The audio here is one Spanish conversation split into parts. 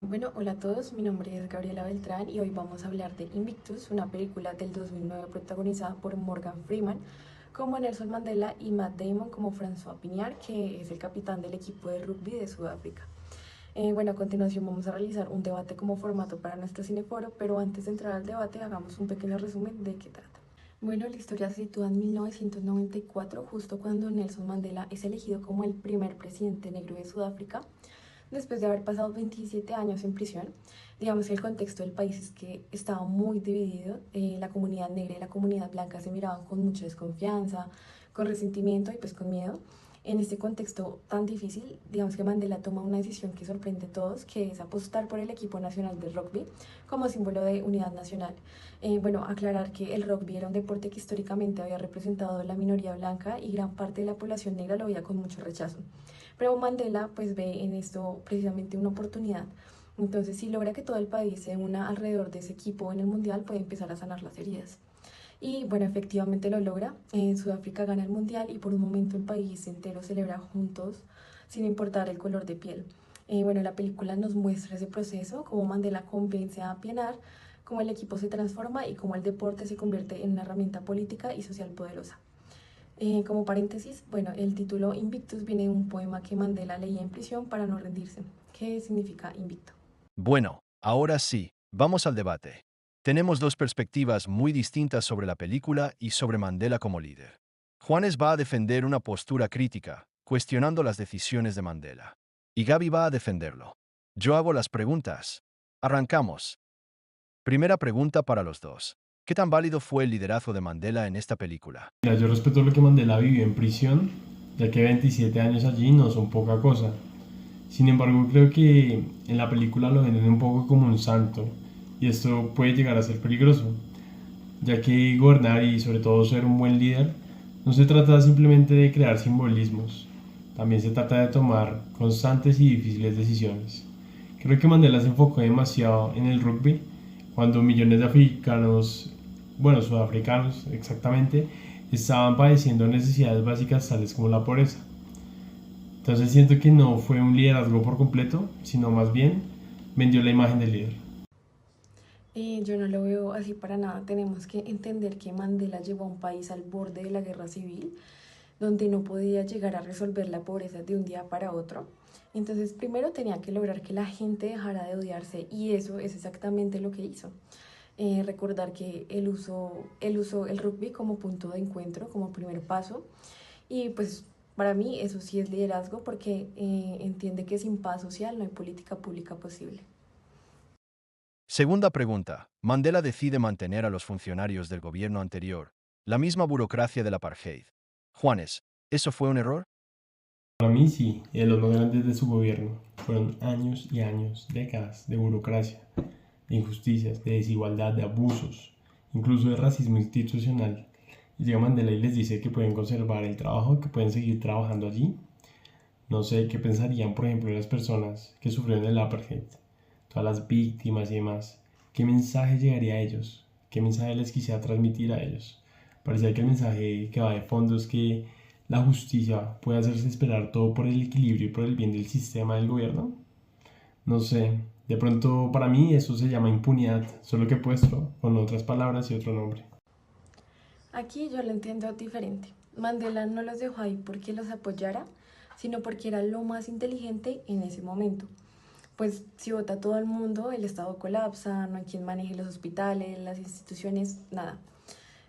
Bueno, hola a todos, mi nombre es Gabriela Beltrán y hoy vamos a hablar de Invictus, una película del 2009 protagonizada por Morgan Freeman como Nelson Mandela y Matt Damon como François Pignard, que es el capitán del equipo de rugby de Sudáfrica. Bueno, a continuación vamos a realizar un debate como formato para nuestro cineforo, pero antes de entrar al debate hagamos un pequeño resumen de qué trata. Bueno, la historia se sitúa en 1994, justo cuando Nelson Mandela es elegido como el primer presidente negro de Sudáfrica después de haber pasado 27 años en prisión. Digamos que el contexto del país es que estaba muy dividido, la comunidad negra y la comunidad blanca se miraban con mucha desconfianza, con resentimiento y pues con miedo. En este contexto tan difícil, digamos que Mandela toma una decisión que sorprende a todos, que es apostar por el equipo nacional de rugby como símbolo de unidad nacional. Bueno, aclarar que el rugby era un deporte que históricamente había representado a la minoría blanca y gran parte de la población negra lo veía con mucho rechazo. Pero Mandela pues ve en esto precisamente una oportunidad. Entonces, si logra que todo el país se una alrededor de ese equipo en el Mundial, puede empezar a sanar las heridas. Y bueno, efectivamente lo logra. Sudáfrica gana el Mundial y por un momento el país entero celebra juntos, sin importar el color de piel. Bueno, la película nos muestra ese proceso, cómo Mandela convence a Pienaar, cómo el equipo se transforma y cómo el deporte se convierte en una herramienta política y social poderosa. Como paréntesis, bueno, el título Invictus viene de un poema que Mandela leía en prisión para no rendirse. ¿Qué significa invicto? Bueno, ahora sí, vamos al debate. Tenemos dos perspectivas muy distintas sobre la película y sobre Mandela como líder. Juanes va a defender una postura crítica, cuestionando las decisiones de Mandela. Y Gaby va a defenderlo. Yo hago las preguntas. Arrancamos. Primera pregunta para los dos. ¿Qué tan válido fue el liderazgo de Mandela en esta película? Mira, yo respeto lo que Mandela vivió en prisión, ya que 27 años allí no son poca cosa. Sin embargo, creo que en la película lo venden un poco como un santo, y esto puede llegar a ser peligroso, ya que gobernar y sobre todo ser un buen líder no se trata simplemente de crear simbolismos, también se trata de tomar constantes y difíciles decisiones. Creo que Mandela se enfocó demasiado en el rugby, cuando millones de africanos, bueno, sudafricanos exactamente, estaban padeciendo necesidades básicas tales como la pobreza. Entonces siento que no fue un liderazgo por completo, sino más bien vendió la imagen del líder. Yo no lo veo así para nada. Tenemos que entender que Mandela llevó a un país al borde de la guerra civil, donde no podía llegar a resolver la pobreza de un día para otro. Entonces, primero tenía que lograr que la gente dejara de odiarse y eso es exactamente lo que hizo. Recordar que él usó el rugby como punto de encuentro, como primer paso. Y pues para mí eso sí es liderazgo porque entiende que sin paz social no hay política pública posible. Segunda pregunta. Mandela decide mantener a los funcionarios del gobierno anterior, la misma burocracia del apartheid. Juanes, ¿eso fue un error? Para mí sí, y de los más grandes de su gobierno. Fueron años y años, décadas de burocracia, de injusticias, de desigualdad, de abusos, incluso de racismo institucional. Y llega Mandela y les dice que pueden conservar el trabajo, que pueden seguir trabajando allí. No sé qué pensarían, por ejemplo, las personas que sufrieron el apartheid, todas las víctimas y demás. ¿Qué mensaje llegaría a ellos? ¿Qué mensaje les quisiera transmitir a ellos? Parecía que el mensaje que va de fondo es que la justicia puede hacerse esperar todo por el equilibrio y por el bien del sistema del gobierno. No sé, de pronto para mí eso se llama impunidad, solo que puesto con otras palabras y otro nombre. Aquí yo lo entiendo diferente. Mandela no los dejó ahí porque los apoyara, sino porque era lo más inteligente en ese momento. Pues si vota todo el mundo, el Estado colapsa, no hay quien maneje los hospitales, las instituciones, nada.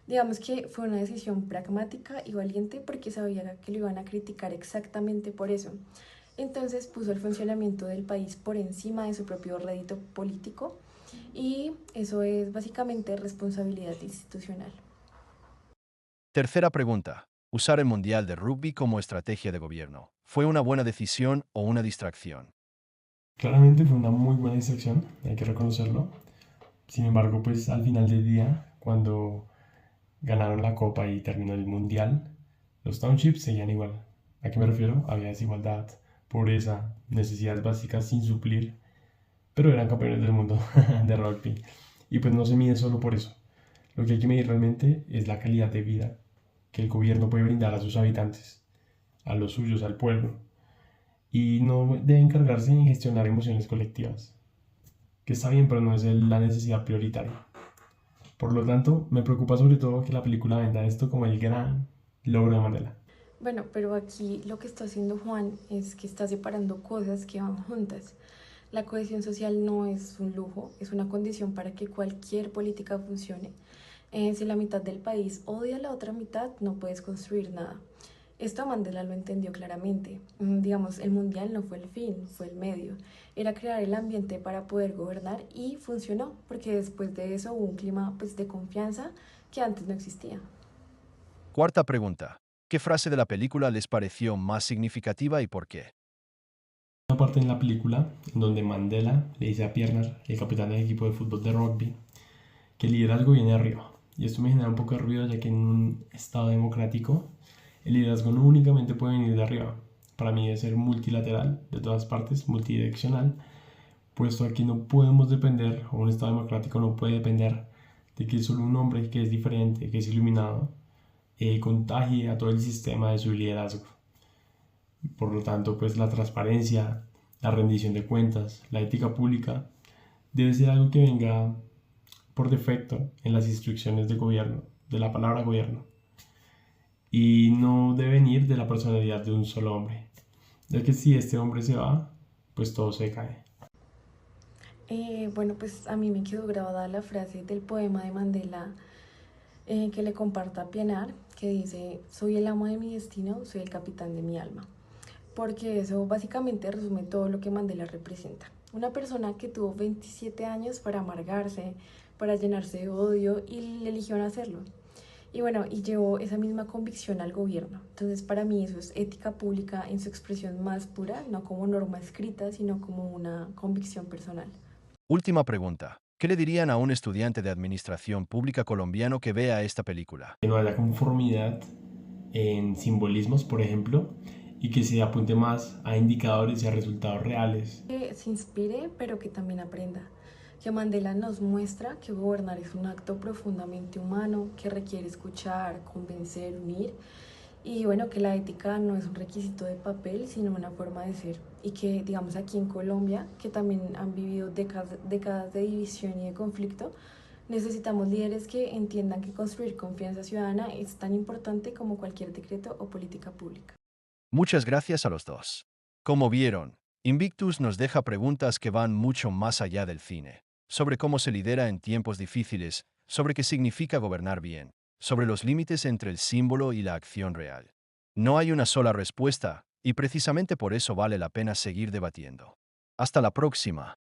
Digamos que fue una decisión pragmática y valiente porque sabía que lo iban a criticar exactamente por eso. Entonces puso el funcionamiento del país por encima de su propio rédito político y eso es básicamente responsabilidad institucional. Tercera pregunta. Usar el Mundial de Rugby como estrategia de gobierno. ¿Fue una buena decisión o una distracción? Claramente fue una muy buena distracción, hay que reconocerlo. Sin embargo, pues al final del día, cuando ganaron la copa y terminó el mundial, los townships seguían igual. ¿A qué me refiero? Había desigualdad, pobreza, necesidades básicas sin suplir, pero eran campeones del mundo de rugby. Y pues no se mide solo por eso. Lo que hay que medir realmente es la calidad de vida que el gobierno puede brindar a sus habitantes, a los suyos, al pueblo. Y no debe encargarse en gestionar emociones colectivas. que está bien, pero no es la necesidad prioritaria. Por lo tanto, me preocupa sobre todo que la película venda esto como el gran logro de Mandela. Bueno, pero aquí lo que está haciendo Juan es que está separando cosas que van juntas. La cohesión social no es un lujo, es una condición para que cualquier política funcione. Si la mitad del país odia a la otra mitad, no puedes construir nada. Esto Mandela lo entendió claramente. Digamos, el mundial no fue el fin, fue el medio. Era crear el ambiente para poder gobernar y funcionó, porque después de eso hubo un clima pues, de confianza que antes no existía. Cuarta pregunta. ¿Qué frase de la película les pareció más significativa y por qué? Una parte en la película en donde Mandela le dice a Pienaar, el capitán del equipo de fútbol de rugby, que el liderazgo viene de arriba. Y esto me genera un poco de ruido ya que en un estado democrático el liderazgo no únicamente puede venir de arriba. Para mí debe ser multilateral, de todas partes, multidireccional, puesto aquí no podemos depender, o un estado democrático no puede depender de que solo un hombre que es diferente, que es iluminado, contagie a todo el sistema de su liderazgo. Por lo tanto, pues la transparencia, la rendición de cuentas, la ética pública, debe ser algo que venga por defecto en las instrucciones de gobierno, de la palabra gobierno, y no debe venir de la personalidad de un solo hombre, ya que si este hombre se va, pues todo se cae. Bueno, pues a mí me quedó grabada la frase del poema de Mandela que le comparta a Pienaar, que dice, soy el amo de mi destino, soy el capitán de mi alma. Porque eso básicamente resume todo lo que Mandela representa. Una persona que tuvo 27 años para amargarse, para llenarse de odio y le eligió no hacerlo. Y bueno, y llevó esa misma convicción al gobierno. Entonces para mí eso es ética pública en su expresión más pura, no como norma escrita, sino como una convicción personal. Última pregunta. ¿Qué le dirían a un estudiante de administración pública colombiano que vea esta película? Que no haya conformidad en simbolismos, por ejemplo, y que se apunte más a indicadores y a resultados reales. Que se inspire, pero que también aprenda. Que Mandela nos muestra que gobernar es un acto profundamente humano, que requiere escuchar, convencer, unir. Y bueno, que la ética no es un requisito de papel, sino una forma de ser. Y que, digamos, aquí en Colombia, que también han vivido décadas de división y de conflicto, necesitamos líderes que entiendan que construir confianza ciudadana es tan importante como cualquier decreto o política pública. Muchas gracias a los dos. Como vieron, Invictus nos deja preguntas que van mucho más allá del cine, sobre cómo se lidera en tiempos difíciles, sobre qué significa gobernar bien, sobre los límites entre el símbolo y la acción real. No hay una sola respuesta, y precisamente por eso vale la pena seguir debatiendo. Hasta la próxima.